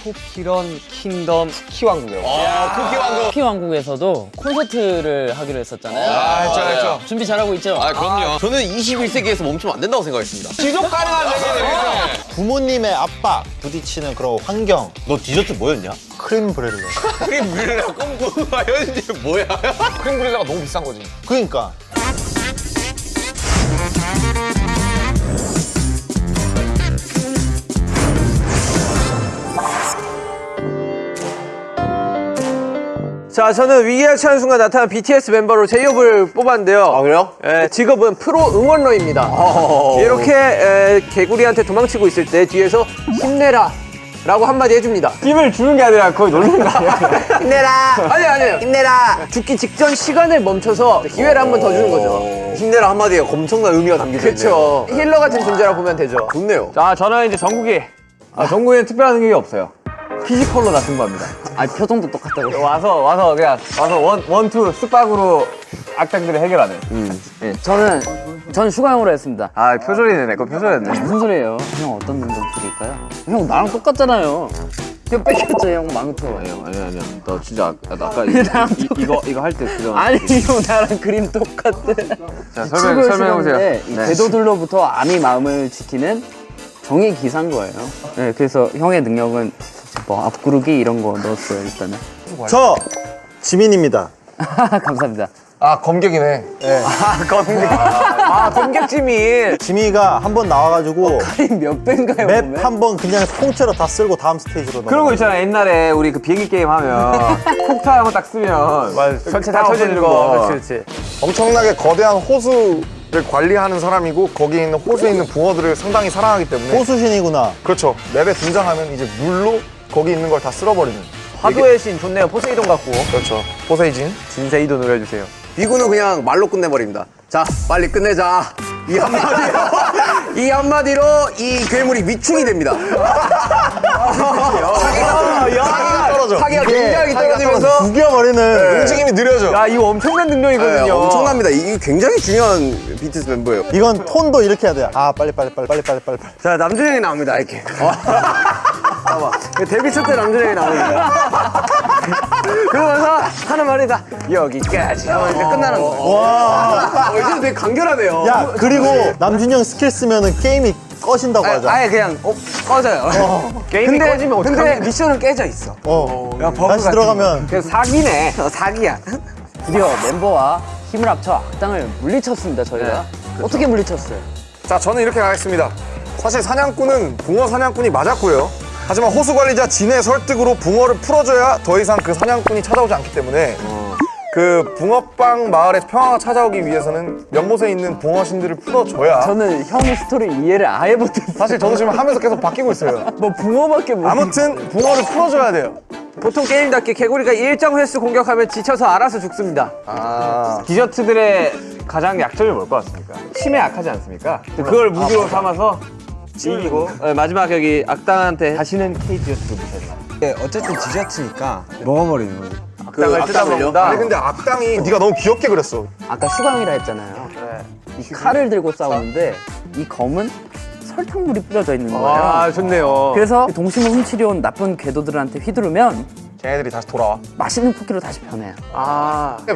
토키런 킹덤 쿠키 왕국이요. 쿠키 왕국. 쿠키 왕국에서도 콘서트를 하기로 했었잖아요. 했죠. 준비 잘하고 있죠? 그럼요. 저는 21세기에서 멈추면 안 된다고 생각했습니다. 지속 가능한 세계네. 부모님의 압박 부딪히는 그런 환경. 너 디저트 뭐였냐? 크림 브렐레. 크림 브릴레가 꿈꾸가 현실 뭐야? 크림 브릴레가 너무 비싼 거지. 그러니까 자, 저는 위기에 처한 순간 나타난 BTS 멤버로 제이홉을 뽑았는데요. 그래요? 직업은 프로 응원러입니다. 이렇게 개구리한테 도망치고 있을 때 뒤에서 힘내라 라고 한마디 해줍니다. 힘을 주는 게 아니라 거의 놀리는 거 아니야? 힘내라! 아니에요. 힘내라! 죽기 직전 시간을 멈춰서 기회를 한 번 더 주는 거죠. 힘내라 한마디에 엄청난 의미가 담겨져 있네요. 그렇죠. 힐러 같은 존재라 보면 되죠. 좋네요. 자, 저는 이제 정국이. 정국이는 특별한 게 없어요. 피지컬로 나 승부합니다. 아, 표정도 똑같다고. 와서 그냥 원투 쓱박으로 악당들을 해결하는. 저는 슈가형으로 했습니다. 아, 표절이네. 내 거 표절했네. 무슨 소리예요? 형 어떤 능력 드릴까요? 형 나랑 똑같잖아요. 형 뺏겼죠, 형 망토. 아니야. 너 진짜 아까 이거 할 때 그런. 아니 형 나랑 그림 똑같대. 자, 설명해보세요. 이 궤도들로부터 암이 마음을 지키는 정의 기사인 거예요. 네, 그래서 형의 능력은 뭐 앞구르기 이런 거 넣었어요 일단은. 저 지민입니다. 감사합니다. 아, 검객이네. 검객지민. 지민이가 한 번 나와가지고 몇 배인가요? 맵 한 번 그냥 통째로 다 쓸고 다음 스테이지로 넘어가. 그런 거 있잖아. 옛날에 우리 그 비행기 게임 하면 폭탄 한번 딱 쓰면 전체 다 터지는 거. 그렇지. 엄청나게 거대한 호수를 관리하는 사람이고 거기 있는 호수에 있는 붕어들을 상당히 사랑하기 때문에 호수신이구나. 그렇죠. 맵에 등장하면 이제 물로 거기 있는 걸 다 쓸어버리는. 화도의 신 좋네요. 포세이돈 같고. 그렇죠. 포세이진. 진세이도 노려주세요. 비구는 그냥 말로 끝내버립니다. 자, 빨리 끝내자. 이 한마디로 이 괴물이 위충이 됩니다. 사기가 굉장히 떨어지면서 죽여버리는. 움직임이 느려져. 야, 이거 엄청난 능력이거든요. 엄청납니다. 이게 굉장히 중요한 BTS 멤버예요. 이건 톤도 이렇게 해야 돼. 아 빨리. 자, 남준형이 나옵니다. 이렇게. 데뷔 첫 때 남준형이 나옵니다. 그러면서 하는 말이 다 여기까지 하면 이제 끝나는 거예요. 와. 이제 되게 간결하네요. 야 그리고 남준형 스킬 쓰면은 게임이 꺼진다고 하자. 아예 그냥 꺼져요. 게임이 꺼지면 근데 어떡하냐? 미션은 깨져 있어. 다시 들어가면 그래서 사기네. 사기야. 드디어 멤버와 힘을 합쳐 악당을 물리쳤습니다 저희가. 어떻게 물리쳤어요? 자, 저는 이렇게 가겠습니다. 사실 사냥꾼은 붕어 사냥꾼이 맞았고요. 하지만 호수 관리자 진의 설득으로 붕어를 풀어줘야 더 이상 그 사냥꾼이 찾아오지 않기 때문에 그 붕어빵 마을의 평화가 찾아오기 위해서는 연못에 있는 붕어신들을 풀어줘야. 저는 형의 스토리 이해를 아예 못했어요. 사실 저도 지금 하면서 계속 바뀌고 있어요. 뭐 붕어밖에 못. 아무튼 붕어를 풀어줘야 돼요. 보통 게임답게 개구리가 일정 횟수 공격하면 지쳐서 알아서 죽습니다. 디저트들의 가장 약점이 뭘 것 같습니까? 침에 약하지 않습니까? 그걸 무기로 삼아서 이기고 마지막 여기 악당한테 다시는 K-디저트를 무시하지 마. 어쨌든 디저트니까 먹어버리는 거지. 악당을 뜯어먹는다. 아니 근데 악당이 네가 너무 귀엽게 그렸어. 아까 슈가형이라 했잖아요. 이 칼을 들고 싸우는데 이 검은 설탕물이 뿌려져 있는 거예요. 아, 좋네요. 그래서 동심을 훔치려 온 나쁜 궤도들한테 휘두르면 쟤네들이 다시 돌아와. 맛있는 쿠키로 다시 변해요.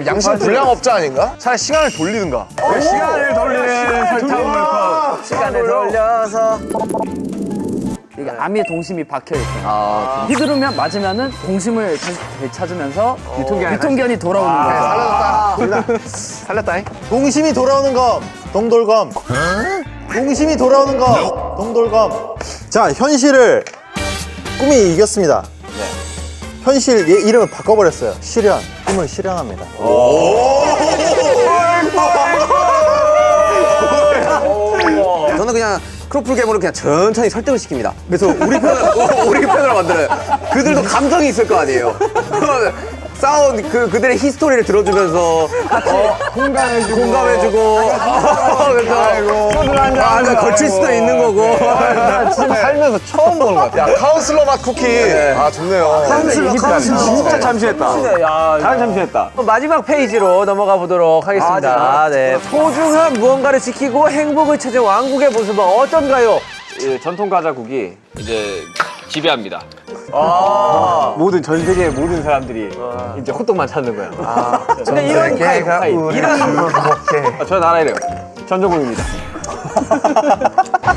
양심 불량업자 아닌가? 차라리 시간을 돌리든가. 시간을 돌리는 설탕물 컵. 시간을 돌려서. 이게 암의 동심이 박혀 있어요. 휘두르면 맞으면은 동심을 다시 되찾으면서 유통기한이 돌아오는 거예요. 살렸다. 동심이 돌아오는 검 동돌검. 동심이 돌아오는 검 동돌검. 자 현실을 꿈이 이겼습니다. 현실 얘 이름을 바꿔버렸어요. 실현. 꿈을 실현합니다. 저는 그냥 크로플 괴물을 그냥 천천히 설득을 시킵니다. 그래서 우리 편으로 만들어요. 그들도 감정이 있을 거 아니에요. 싸운 그들의 히스토리를 들어주면서 공감해주고 그래서 걸칠 수도 있는 거고. 지금 살면서 처음 보는 것 같아. 야, 카운슬러 맛 쿠키. 아, 좋네요. 진짜 잠시했다. 잘 잠시했다. 마지막 페이지로 넘어가 보도록 하겠습니다. 네. 소중한 무언가를 지키고 행복을 찾은 왕국의 모습은 어떤가요? 전통 과자국이 이제 지배합니다. 모든 전 세계 모든 사람들이 이제 호떡만 찾는 거야. 근데 이런 개가 이런 저 나라 이래요. 전정국입니다.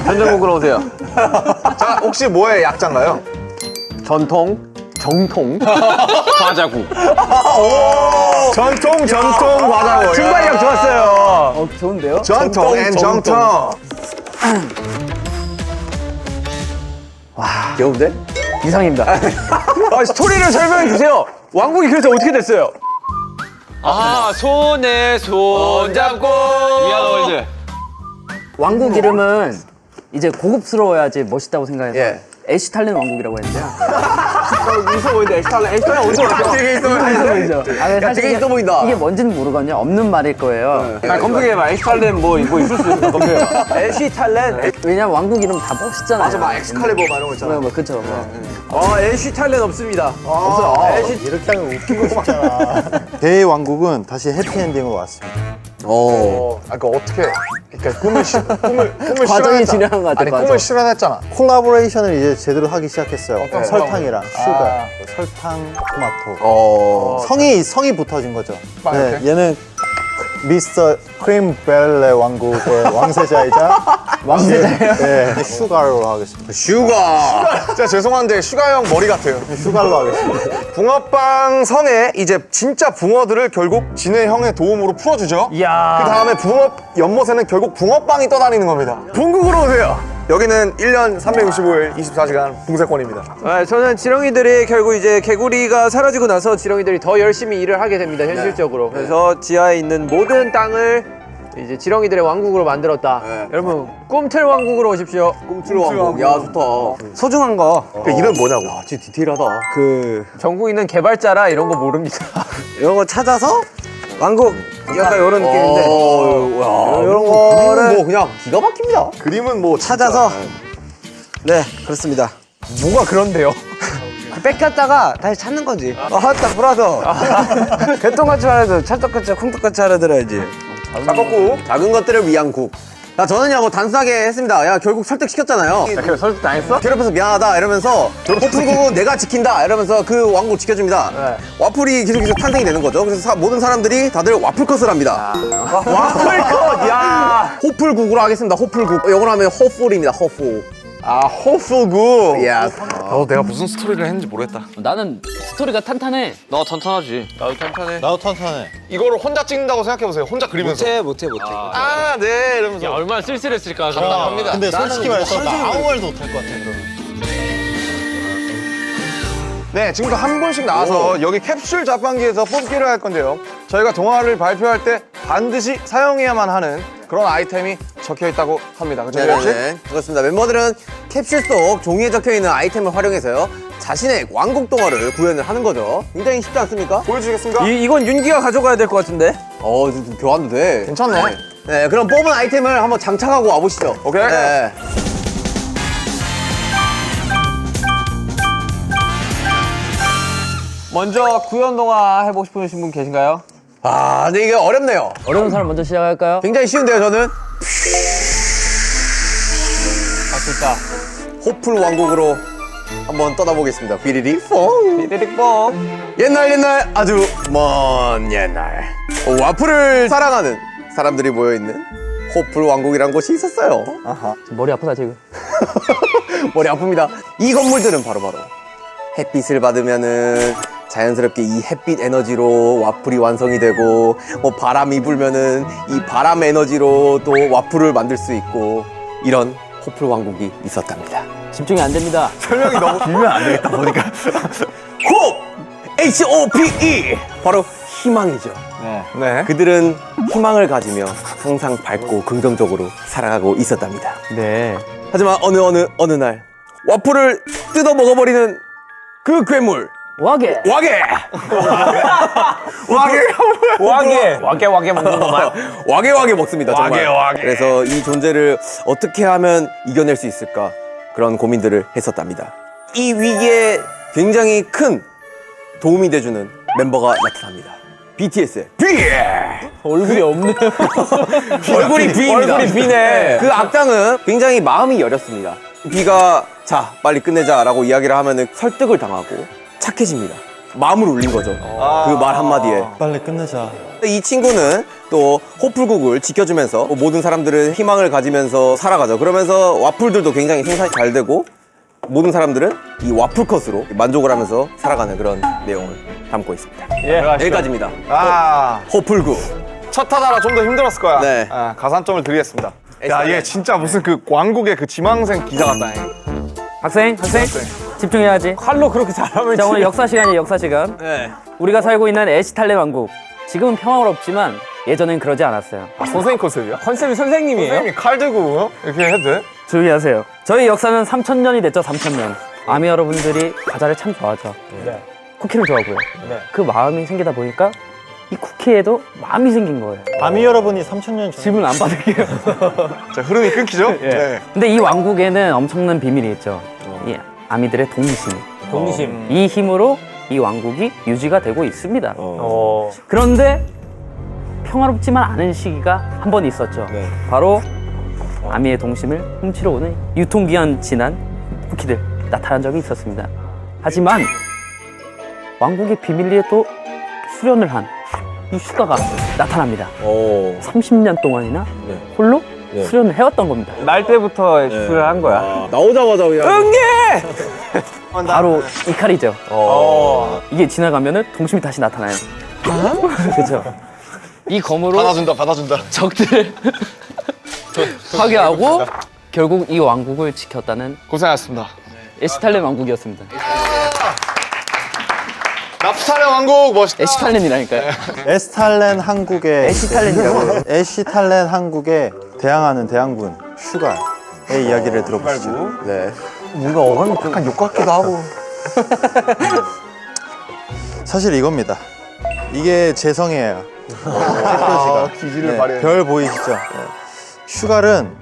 전정국으로 오세요. 자, 혹시 뭐의 약자인가요? 전통, 정통, 과자국. 전통 과자고. 순발력 좋았어요. 좋은데요? 전통 앤 정통. 귀여운데? 이상입니다. 스토리를 설명해 주세요. 왕국이 그래서 어떻게 됐어요? 아, 손에 손 잡고. 위아월드. 왕국 이름은 이제 고급스러워야지 멋있다고 생각해서 예. 애쉬탈렌 왕국이라고 했는데요. 있어 보이는데 애쉬탈렌 어디서 왔어? 되게 있어 보이는데? 아, 근데 사실 되게 있어 보인다. 이게 뭔지는 모르거든요. 없는 말일 거예요. 검색해봐. 애쉬탈렌 뭐 있을 수 있어. 검색해봐. 애쉬탈렌. 왜냐면 왕국 이름 다 멋있잖아요. 맞아, 막 엑스칼리버 막 이런 거 있잖아. 뭐 그쵸. 애쉬탈렌 없습니다. 이렇게 하면 웃기고 싶잖아. 대왕국은 다시 해피엔딩으로 왔습니다. 그러니까 어떻게? 그러니까 꿈을 과정이 실현했잖아. 진행한 것 같아. 아니, 꿈을 과정. 실현했잖아. 콜라보레이션을 이제 제대로 하기 시작했어요. 어떤 설탕이랑 슈가, 설탕, 토마토. 성이 붙어진 거죠. 막 네, 이렇게? 얘는 미스터 크림벨레 왕국의 왕세자이자 왕세자예요? 네, 슈가로 하겠습니다. 슈가. 진짜 죄송한데 슈가 형 머리 같아요. 슈가로 하겠습니다. 붕어빵 성에 이제 진짜 붕어들을 결국 진해 형의 도움으로 풀어주죠. 이야. 그 다음에 붕어 연못에는 결국 붕어빵이 떠다니는 겁니다. 본국으로 오세요. 여기는 1년 365일 24시간 붕세권입니다. 저는 지렁이들이 결국 이제 개구리가 사라지고 나서 지렁이들이 더 열심히 일을 하게 됩니다, 현실적으로. 그래서 지하에 있는 모든 땅을 이제 지렁이들의 왕국으로 만들었다. 네. 여러분, 꿈틀 왕국으로 오십시오. 꿈틀 왕국. 야, 좋다. 소중한 거. 그 이름 뭐냐고? 아, 진짜 디테일하다. 전국에 있는 개발자라 이런 거 모릅니다. 이런 거 찾아서 왕국 약간 이런 느낌인데 어, 이런 거를 뭐 그냥 기가 막힙니다. 그림은 뭐 찾아서 네 그렇습니다. 뭐가 그런데요? 뺏겼다가 다시 찾는 거지. 딱 불어서 개똥같이 말해도 찰떡같이 콩떡같이 알아들어야지. 잡았고 작은 것들을 위한 국. 야, 저는요, 뭐, 단순하게 했습니다. 야, 결국 설득시켰잖아요. 그래 설득 당했어? 괴롭혀서 미안하다, 이러면서, 호프국은 내가 지킨다, 이러면서 그 왕국 지켜줍니다. 와플이 계속 탄생이 되는 거죠. 그래서 모든 사람들이 다들 와플컷을 합니다. 와플컷. 야. 호플국으로 하겠습니다, 호플국. 영어로 하면 호풀입니다, 호풀. 아 호풀국. 야, 내가 무슨 스토리를 했는지 모르겠다. 나는 스토리가 탄탄해. 너 탄탄하지. 나도 탄탄해. 나도 탄탄해. 이거를 혼자 찍는다고 생각해보세요. 혼자 그리면서 못해. 아, 네 이러면서 야, 얼마나 쓸쓸했을까. 갑니다. 근데 솔직히 말해서 나 아무 말도 못할 것 같아, 그러면. 네, 지금부터 한 분씩 나와서 여기 캡슐 자판기에서 뽑기를 할 건데요. 저희가 동화를 발표할 때 반드시 사용해야만 하는 그런 아이템이 적혀 있다고 합니다. 그죠, 씨? 네네. 그렇습니다. 멤버들은 capsule 속 종이에 적혀 있는 아이템을 활용해서요, 자신의 왕국 동화를 구현을 하는 거죠. 굉장히 쉽지 않습니까? 보여주시겠습니까? 이건 윤기가 가져가야 될 것 같은데? 좀 교환도 돼. 괜찮네. 네, 그럼 뽑은 아이템을 한번 장착하고 와보시죠. 오케이. 네. 먼저 구현 동화 해보고 싶으신 분 계신가요? 아, 근데 이게 어렵네요. 어려운 사람 먼저 시작할까요? 굉장히 쉬운데요, 저는. 할 수 있다. 호플 왕국으로 한번 떠나보겠습니다. 휘리릭 퐁. 삐리릭 뽕. 옛날 아주 먼 옛날, 와플을 사랑하는 사람들이 모여있는 호플 왕국이란 곳이 있었어요. 머리 아프다 지금. 머리 아픕니다. 이 건물들은 바로바로 햇빛을 받으면은 자연스럽게 이 햇빛 에너지로 와플이 완성이 되고, 뭐 바람이 불면은 이 바람 에너지로 또 와플을 만들 수 있고, 이런 호플 왕국이 있었답니다. 집중이 안 됩니다. 설명이 너무 길면 안 되겠다 보니까. 홉! H-O-P-E! 바로 희망이죠. 네. 그들은 희망을 가지며 항상 밝고 긍정적으로 살아가고 있었답니다. 네. 하지만 어느 날 와플을 뜯어 먹어버리는 그 괴물, 와게. 와게! 와게 먹는 거만. 와게 먹습니다, 정말. 와게. 그래서 이 존재를 어떻게 하면 이겨낼 수 있을까, 그런 고민들을 했었답니다. 이 위기에 굉장히 큰 도움이 돼주는 멤버가 나타납니다. BTS의 B! 얼굴이 없네. 얼굴이 B입니다. 얼굴이 B네. 그 악당은 굉장히 마음이 여렸습니다. B가 자 빨리 끝내자라고 이야기를 하면은 설득을 당하고 착해집니다. 마음을 울린 거죠. 그 말 한마디에. 빨리 끝내자. 이 친구는 또 호풀국을 지켜주면서 모든 사람들은 희망을 가지면서 살아가죠. 그러면서 와플들도 굉장히 생산이 잘 되고 모든 사람들은 이 와플 컷으로 만족을 하면서 살아가는 그런 내용을 담고 있습니다. 여기까지입니다. 호풀국. 첫 타자라 좀 더 힘들었을 거야. 네. 가산점을 드리겠습니다. 야, 얘 진짜 무슨 그 왕국의 그 지망생 기자 같다. 학생 집중해야지. 칼로 그렇게 잘하면 자, 오늘 역사 시간이에요. 역사 시간. 네. 우리가 살고 있는 에시탈레 왕국. 지금은 평화롭지만 예전엔 그러지 않았어요. 선생님 컨셉이야? 컨셉이 선생님이에요? 선생님이 칼 들고 이렇게 해도 돼? 조용히 하세요. 저희 역사는 3,000년이 됐죠. 3,000년. 아미 여러분들이 과자를 참 좋아하죠. 네. 쿠키를 좋아하고요. 네. 그 마음이 생기다 보니까 이 쿠키에도 마음이 생긴 거예요. 아미 여러분이 3,000년 전. 질문 안 받을게요. 자, 흐름이 끊기죠? 네. 근데 이 왕국에는 엄청난 비밀이 있죠. 이 아미들의 동심. 동심. 이 힘으로 이 왕국이 유지가 되고 있습니다. 그런데 평화롭지만 않은 시기가 한 번 있었죠. 바로 아미의 동심을 훔치러 오는 유통기한 지난 쿠키들 나타난 적이 있었습니다. 하지만 왕국의 비밀리에 또 수련을 한 이 슈가가 나타납니다. 30년 동안이나 홀로 수련을 해왔던 겁니다. 날 때부터 수술을 한 거야. 나오자마자 그냥. 바로 이 칼이죠. 이게 지나가면은 동심이 다시 나타나요. 그렇죠. 이 검으로 받아준다. 적들을 파괴하고 결국 이 왕국을 지켰다는 고생하셨습니다. 에시탈렌 왕국이었습니다. 나프탈렌 왕국 멋있다. 에시탈렌이라니까요. 에스탈렌 한국의 에시탈렌이라고요. 에시탈렌 한국에 대항하는 대항군 슈가의 이야기를 들어보시죠. 네. 뭔가 어감이 약간 욕 같기도 하고. 사실 이겁니다. 이게 재성이에요. 대표지가. 기질을 발휘해. 별 보이시죠? 슈갈은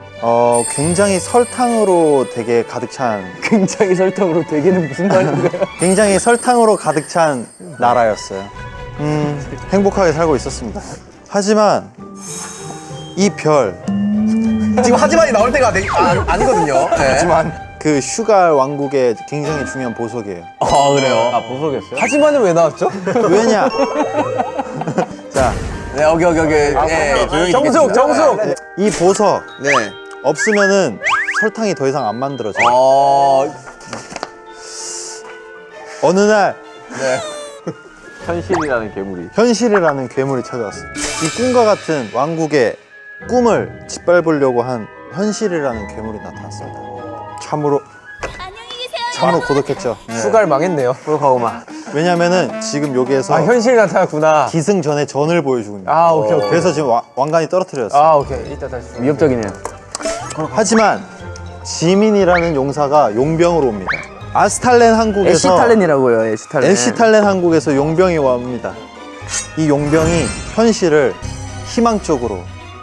굉장히 설탕으로 되게 가득 찬 굉장히 설탕으로 되게는 무슨 말인가요? 굉장히 설탕으로 가득 찬 나라였어요. 행복하게 살고 있었습니다. 하지만 이 별, 지금 하지만이 나올 때가 아니거든요. 네. 하지만 그 슈갈 왕국의 굉장히 중요한 보석이에요. 아 그래요. 아, 보석이었어요? 하지만은 왜 나왔죠? 왜냐? 자, 네, 여기. 네, 조용히 정숙. 이 보석 네. 없으면은 설탕이 더 이상 안 만들어져요. 어느 날 현실이라는 괴물이. 현실이라는 괴물이 찾아왔어요. 이 꿈과 같은 왕국의 꿈을 짓밟으려고 한 현실이라는 괴물이 나타났습니다. 참으로 고독했죠. 슈가를 망했네요. 고독하고만. 왜냐면은 지금 여기에서 현실이 나타났구나. 기승전의 전을 보여주고 있는 아, 오케이. 그래서 지금 왕관이 떨어뜨렸어요. 아, 오케이. 이따 다시. 위협적이네요. 하지만 지민이라는 용사가 용병으로 옵니다. 아스탈렌 항국에서 에시탈렌이라고요. 에시탈렌. 에시탈렌 항국에서 용병이 옵니다. 이 용병이 현실을 희망적으로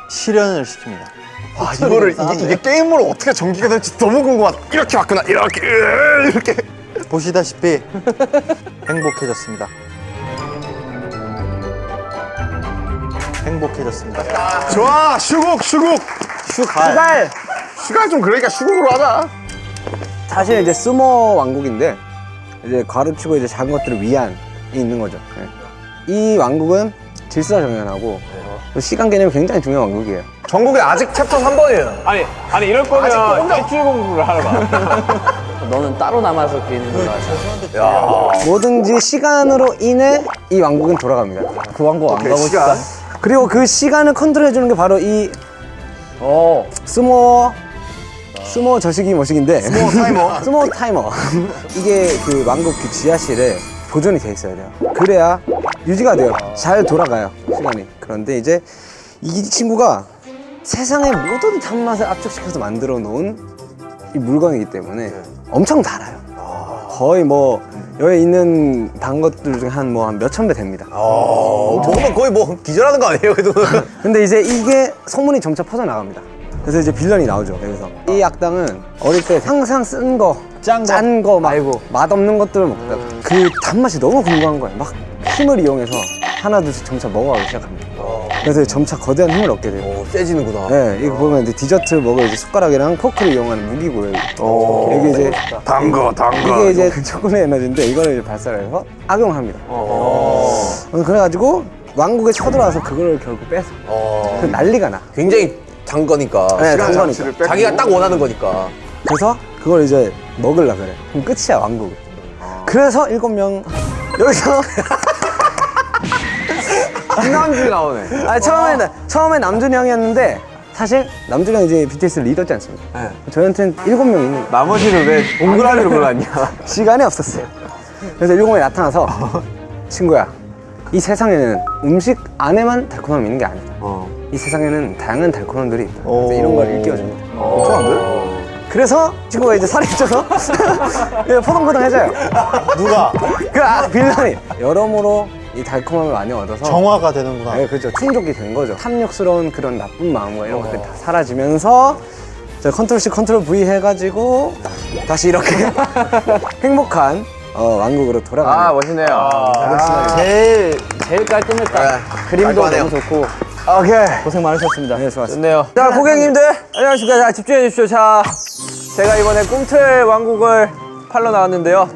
실현을 시킵니다. 아, 이거를 이게 게임으로 어떻게 전개가 될지 너무 궁금하다. 이렇게 왔구나. 이렇게. 보시다시피 행복해졌습니다. 행복해졌습니다. 좋아, 슈국. 슈갈. 슈가 좀 그러니까 슈국으로 하자. 사실 이제 스모 왕국인데 이제 가르치고 이제 작은 것들을 위안이 있는 거죠. 이 왕국은 질서 정연하고 시간 개념이 굉장히 중요한 왕국이에요. 전국에 아직 챕터 3번이에요. 아니 이럴 거면 탈출 공부를 하러 가. 너는 따로 남아서 그리는 걸로 하자. 뭐든지 시간으로 인해 이 왕국은 돌아갑니다. 그 왕국 안 가고 싶다. 그리고 그 시간을 컨트롤해주는 게 바로 이 스모 저식이 머식인데 스모 타이머 이게 그 왕국 그 지하실에 보존이 돼 있어야 돼요. 그래야 유지가 돼요. 잘 돌아가요 시간이. 그런데 이제 이 친구가 세상의 모든 단맛을 압축시켜서 만들어 놓은 이 물건이기 때문에 엄청 달아요. 거의 뭐 여기 있는 단 것들 중에 한 몇천 배 됩니다. 먹으면 거의 뭐 기절하는 거 아니에요? 그래도. 근데 이제 이게 소문이 점차 퍼져나갑니다. 그래서 이제 빌런이 나오죠. 여기서 이 악당은 어릴 때 항상 쓴 거, 짠 거 말고 맛없는 것들을 먹다가 그 단맛이 너무 궁금한 거예요. 막 힘을 이용해서 하나 둘씩 점차 먹어가기 시작합니다. 그래서 점차 거대한 힘을 얻게 돼요. 오, 세지는구나. 네, 이거 보면 이제 디저트 먹을 이제 숟가락이랑 포크를 이용하는 무기고요. 이게 이제 단거 이게 이제 초콜릿 에너지인데 이거를 이제 발사를 해서 악용을 합니다. 그래가지고 왕국에 쳐들어와서 그걸 결국 뺏어. 그래서 난리가 나. 굉장히 단 거니까. 네, 단 거니까. 자기가 딱 원하는 거니까. 그래서 그걸 이제 먹으려 그래. 그럼 끝이야 왕국. 그래서 7명 여기서 김남준이 나오네. 처음에 남준이 형이었는데 사실 남준이 형이 이제 BTS 리더지 않습니까? 저희한테는 7명 있는 거예요. 나머지를 왜 동그라미로 골랐냐? 시간이 없었어요. 그래서 7명이 나타나서 친구야, 이 세상에는 음식 안에만 달콤함이 있는 게 아니다. 이 세상에는 다양한 달콤함들이 있다. 그래서 이런 걸 일깨워줍니다. 그래서 친구가 이제 살이 쪄서 포동포동해져요. 누가 빌런이 여러모로 이 달콤함을 많이 얻어서 정화가 되는구나. 네, 그렇죠. 충족이 된 거죠. 탐욕스러운 그런 나쁜 마음과 이런 것들이 다 사라지면서 컨트롤 C, 컨트롤 V 해가지고 다시 이렇게 행복한 왕국으로 돌아가는. 아, 멋있네요. 제일 깔끔했다. 그림도 너무 좋고 오케이. 고생 많으셨습니다. 네, 좋았습니다. 좋네요. 자, 고객님들 안녕하십니까. 자, 집중해 주십시오. 자, 제가 이번에 꿈틀 왕국을 팔러 나왔는데요.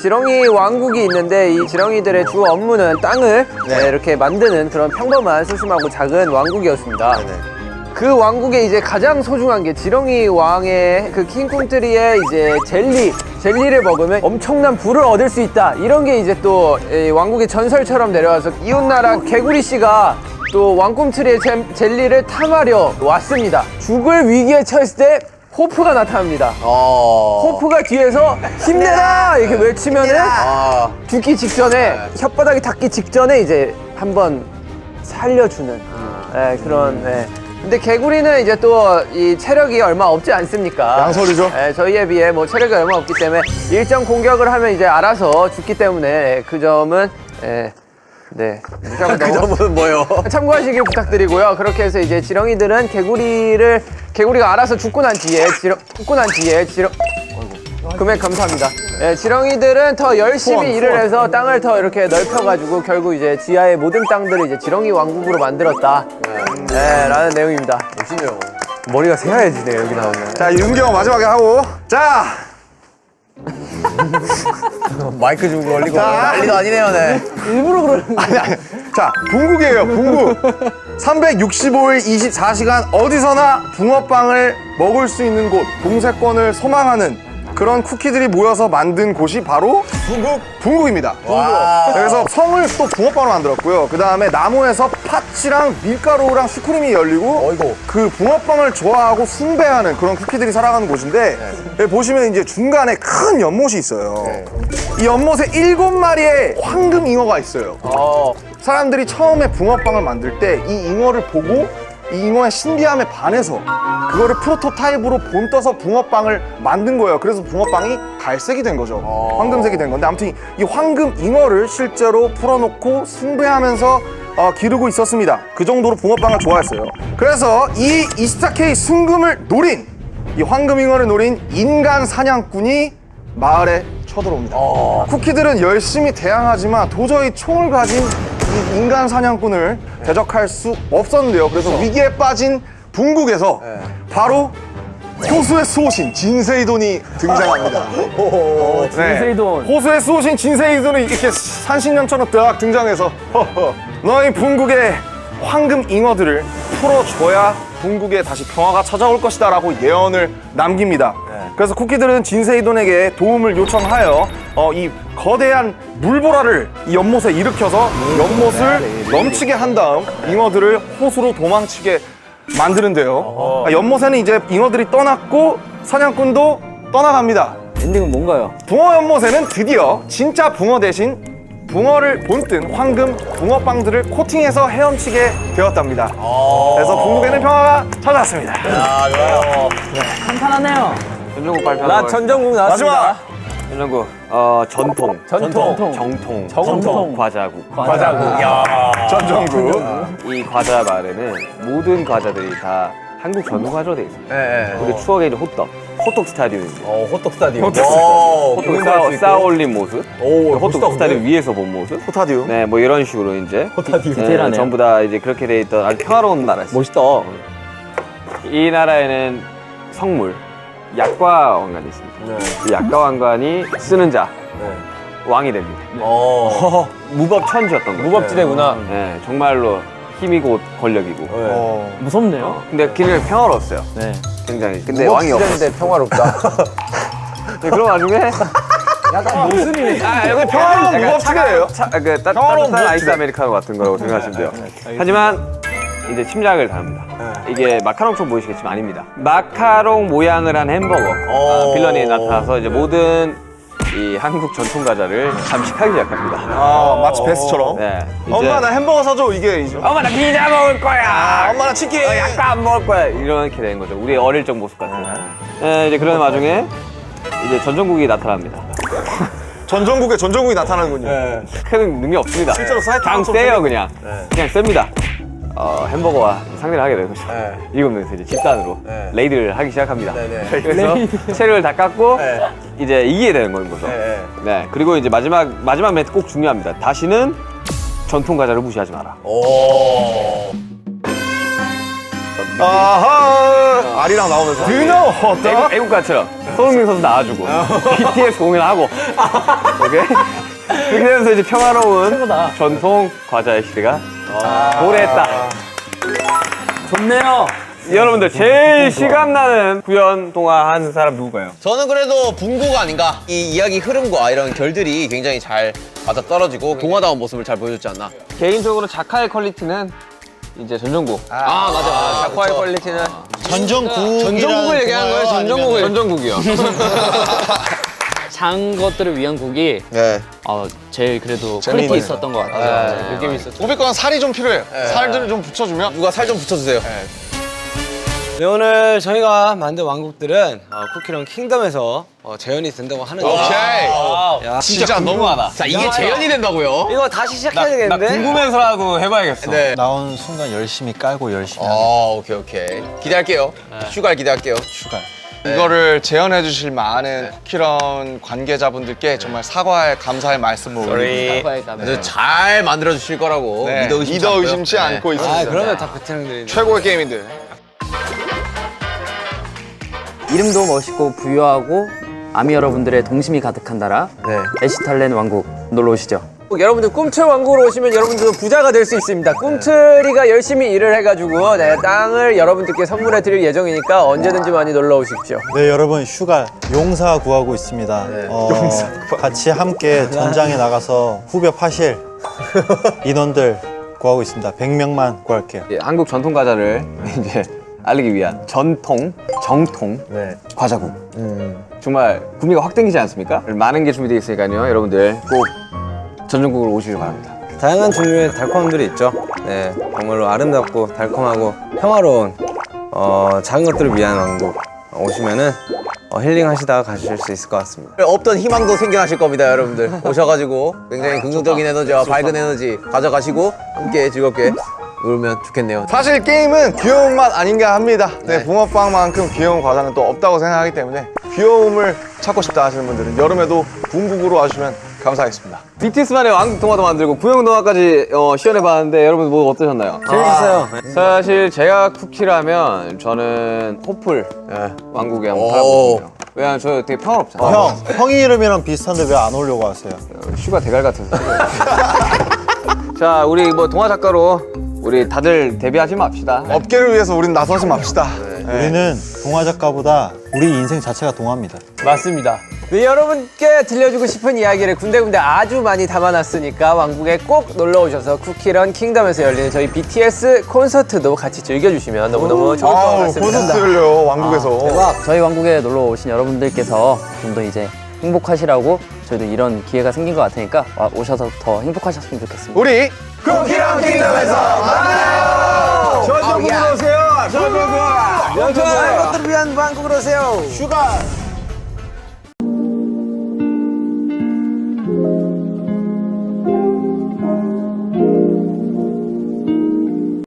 지렁이 왕국이 있는데 이 지렁이들의 주 업무는 땅을 이렇게 만드는 그런 평범한 소심하고 작은 왕국이었습니다. 그 왕국에 이제 가장 소중한 게 지렁이 왕의 그 킹꿈틀이의 이제 젤리를 먹으면 엄청난 부를 얻을 수 있다. 이런 게 이제 또 이 왕국의 전설처럼 내려와서 이웃나라 개구리 씨가 또 왕꿈틀이의 젤리를 탐하려 왔습니다. 죽을 위기에 처했을 때 호프가 나타납니다. 호프가 뒤에서 힘내라 이렇게 외치면은 죽기 직전에 혓바닥이 닿기 직전에 이제 한번 살려주는 그런. 근데 개구리는 이제 또 이 체력이 얼마 없지 않습니까? 양설이죠. 저희에 비해 뭐 체력이 얼마 없기 때문에 일정 공격을 하면 이제 알아서 죽기 때문에 그 점은 그 점은 뭐요? 참고하시길 부탁드리고요. 그렇게 해서 이제 지렁이들은 개구리가 알아서 죽고 난 뒤에 금액 감사합니다. 지렁이들은 더 열심히 일을 해서 땅을 더 이렇게 넓혀가지고 결국 이제 지하의 모든 땅들을 이제 지렁이 왕국으로 만들었다. 라는 내용입니다. 멋있네요. 머리가 새하얘지네요, 여기 나오면. 자, 윤경 마지막에 하고. 자, 마이크 주고 걸리고 난리도 아니네요, 네. 자, 붕국이에요, 붕국. 365일 24시간 어디서나 붕어빵을 먹을 수 있는 곳, 봉쇄권을 소망하는 그런 쿠키들이 모여서 만든 곳이 바로 붕국입니다. 그래서 성을 또 붕어빵으로 만들었고요. 그 다음에 나무에서 팥이랑 밀가루랑 슈크림이 열리고 그 붕어빵을 좋아하고 숭배하는 그런 쿠키들이 살아가는 곳인데 여기 보시면 이제 중간에 큰 연못이 있어요. 이 연못에 7마리의 황금 잉어가 있어요. 사람들이 처음에 붕어빵을 만들 때 이 잉어를 보고 이 잉어의 신비함에 반해서 그거를 프로토타입으로 본떠서 붕어빵을 만든 거예요. 그래서 붕어빵이 갈색이 된 거죠. 황금색이 된 건데 아무튼 이 황금 잉어를 실제로 풀어놓고 숭배하면서 기르고 있었습니다. 그 정도로 붕어빵을 좋아했어요. 그래서 이 이스타K 순금을 노린 이 황금 잉어를 노린 인간 사냥꾼이 마을에 쳐들어옵니다. 쿠키들은 열심히 대항하지만 도저히 총을 가진 이 인간 사냥꾼을 대적할 수 없었는데요. 그래서 위기에 빠진 붕국에서 바로 호수의 수호신 진세이돈이 등장합니다. 진세이돈. 호수의 수호신 진세이돈이 이렇게 산신령처럼 딱 등장해서 너희 붕국의 황금 잉어들을 풀어줘야 붕국에 다시 평화가 찾아올 것이다 라고 예언을 남깁니다. 그래서 쿠키들은 진세이돈에게 도움을 요청하여 이 거대한 물보라를 이 연못에 일으켜서 연못을 넘치게 한 다음 잉어들을 호수로 도망치게 만드는데요. 연못에는 이제 잉어들이 떠났고 사냥꾼도 떠나갑니다. 엔딩은 뭔가요? 붕어 연못에는 드디어 진짜 붕어 대신 붕어를 본뜬 황금 붕어빵들을 코팅해서 헤엄치게 되었답니다. 그래서 붕국에는 평화가 찾아왔습니다. 한판하네요. 전종국 발표. 나 전정국 나왔습니다. 마지막 전종국. 전통. 정통. 과자국. 전정국. 이 과자 말에는 모든 과자들이 다 한국 전통 과자로 돼 있어요. 우리 추억의 이제 호떡, 호떡 스타디움입니다. 호떡 스타디움. 호떡 쌓아 올린 모습. 오, 호떡 스타디움 위에서 본 모습. 호타디움. 네, 뭐 이런 식으로 이제 디테일하네요. 전부 다 이제 그렇게 돼 있던 아주 평화로운 나라였어요. 멋있다. 이 나라에는 성물, 약과 왕관이 있습니다. 이 약과 왕관이 쓰는 자 왕이 됩니다. 무법 천지였던 거죠. 무법지대구나. 네, 정말로 힘이고 권력이고. 무섭네요. 근데 굉장히 평화로웠어요. 네. 굉장히. 근데 왕이 없었어요. 무법지대인데 평화롭다. 네, 그런 와중에 약간 모순이네. 여기 평화로운 무법지대예요. 따뜻한 아이스 아메리카노 같은 거라고 생각하시면 돼요. 하지만 이제 침략을 당합니다. 이게 마카롱처럼 보이시겠지만 아닙니다. 마카롱 모양을 한 햄버거 빌런이 나타나서 이제 모든 이 한국 전통 과자를 잠식하기 시작합니다. 마치 베스처럼. 네, 이제 엄마 나 햄버거 사줘 이게. 엄마 나 피자 먹을 거야. 엄마 나 치킨. 약간 안 먹을 거야. 이렇게 된 거죠. 우리 어릴 적 모습 같은. 네, 이제 그런 와중에 이제 전정국이 나타납니다. 전정국이 나타나는군요. 큰 능력 없습니다. 실제로 사이트 그냥 방송 세요 그냥. 그냥 셉니다. 햄버거와 상대를 하게 되는 거죠. 일곱 명이서 이제 집단으로 레이드를 하기 시작합니다. 그래서 체력을 다 깎고 이제 이기게 되는 거인 거죠. 네. 그리고 이제 마지막 멘트 꼭 중요합니다. 다시는 전통 과자를 무시하지 마라. 아하. 알이랑 나오면서. 드너 호떡. 애국가처럼 손흥민 선수 나와주고 BTS 공연하고 오케이? 그렇게 되면서 이제 평화로운 전통 과자의 시대가 도래했다. 좋네요. 여러분들 제일 실감나는 구연 동화 한 사람 누구예요? 저는 그래도 붕구가 아닌가. 이 이야기 흐름과 이런 결들이 굉장히 잘 맞아떨어지고 동화다운 모습을 잘 보여줬지 않나. 개인적으로 작화의 퀄리티는 이제 전정국. 맞아. 작화의 퀄리티는 전정국을 얘기한 거예요. 전정국이요. 장 것들을 위한 곡이 네. 제일 그래도 퀄리티 있었던 것 같아요. 느낌이 있었죠. 500건 살이 좀 필요해요. 살들을 좀 붙여주면. 누가 살 좀 붙여주세요. 네, 오늘 저희가 만든 왕국들은 쿠키런 킹덤에서 재현이 된다고 하는데 오케이. 진짜 너무하다. 자, 이게 재현이 된다고요? 이거 다시 시작해야 되겠는데? 궁금해서라도 해봐야겠어. 네. 나오는 순간 열심히 깔고 열심히 하는 오케이. 기대할게요. 슈갈 기대할게요. 슈가. 이거를 재현해 주실 많은 쿠키런 관계자분들께 정말 사과할 감사의 말씀을 올립니다. 아주 잘 만들어 주실 거라고 네, 믿어 의심치 않고 있습니다. 그러면 다 베테랑들이 최고의 게임인들. 이름도 멋있고 부유하고 아미 여러분들의 동심이 가득한 나라 에시탈렌 왕국 놀러 오시죠. 여러분들 꿈틀 왕국으로 오시면 여러분들도 부자가 될 수 있습니다. 꿈틀이가 열심히 일을 해가지고 땅을 여러분들께 선물해 드릴 예정이니까 언제든지 많이 놀러 오십시오. 네, 여러분 슈가 용사 구하고 있습니다. 같이 함께 전장에 나가서 후벼 파실 인원들 구하고 있습니다. 100명만 구할게요. 한국 전통 과자를 이제 알리기 위한 정통 과자국. 정말 구미가 확 땡기지 않습니까? 많은 게 준비되어 있으니까요. 여러분들 꼭 전정국으로 오시길 바랍니다. 다양한 종류의 달콤함들이 있죠. 네, 정말로 아름답고 달콤하고 평화로운 작은 것들을 위한 왕국 오시면은 힐링하시다가 가실 수 있을 것 같습니다. 없던 희망도 생겨나실 겁니다, 여러분들. 오셔가지고 굉장히 긍정적인 에너지와 밝은 에너지 가져가시고 함께 즐겁게 놀면 좋겠네요. 사실 게임은 귀여운 맛 아닌가 합니다. 네, 붕어빵만큼 귀여운 과자는 또 없다고 생각하기 때문에 귀여움을 찾고 싶다 하시는 분들은 여름에도 붕국으로 와주시면 감사하겠습니다. BTS만의 왕국 동화도 만들고 구형 동화까지 시연해봤는데 여러분 뭐 어떠셨나요? 재밌었어요. 사실 제가 쿠키라면 저는 호플 왕국에 한번 살아보고 싶어요. 왜냐면 저 되게 평화롭잖아요. 형이 이름이랑 비슷한데 왜 안 오려고 하세요? 슈가 대갈 같아서. 자, 우리 뭐 동화 작가로 우리 다들 데뷔하지 맙시다. 업계를 위해서 우린 나서지 맙시다. 우리는 동화 작가보다 우리 인생 자체가 동화입니다. 맞습니다. 네, 여러분께 들려주고 싶은 이야기를 군데군데 아주 많이 담아놨으니까 왕국에 꼭 놀러 오셔서 쿠키런 킹덤에서 열리는 저희 BTS 콘서트도 같이 즐겨주시면 너무너무 좋을 것 같습니다. 콘서트를요, 왕국에서. 대박! 저희 왕국에 놀러 오신 여러분들께서 좀 더 이제 행복하시라고 저희도 이런 기회가 생긴 것 같으니까 오셔서 더 행복하셨으면 좋겠습니다. 우리 쿠키런 킹덤에서 만나요! 전정국으로 오세요! 전정국! 작은 것들을 위한 왕국으로 오세요. 슈가!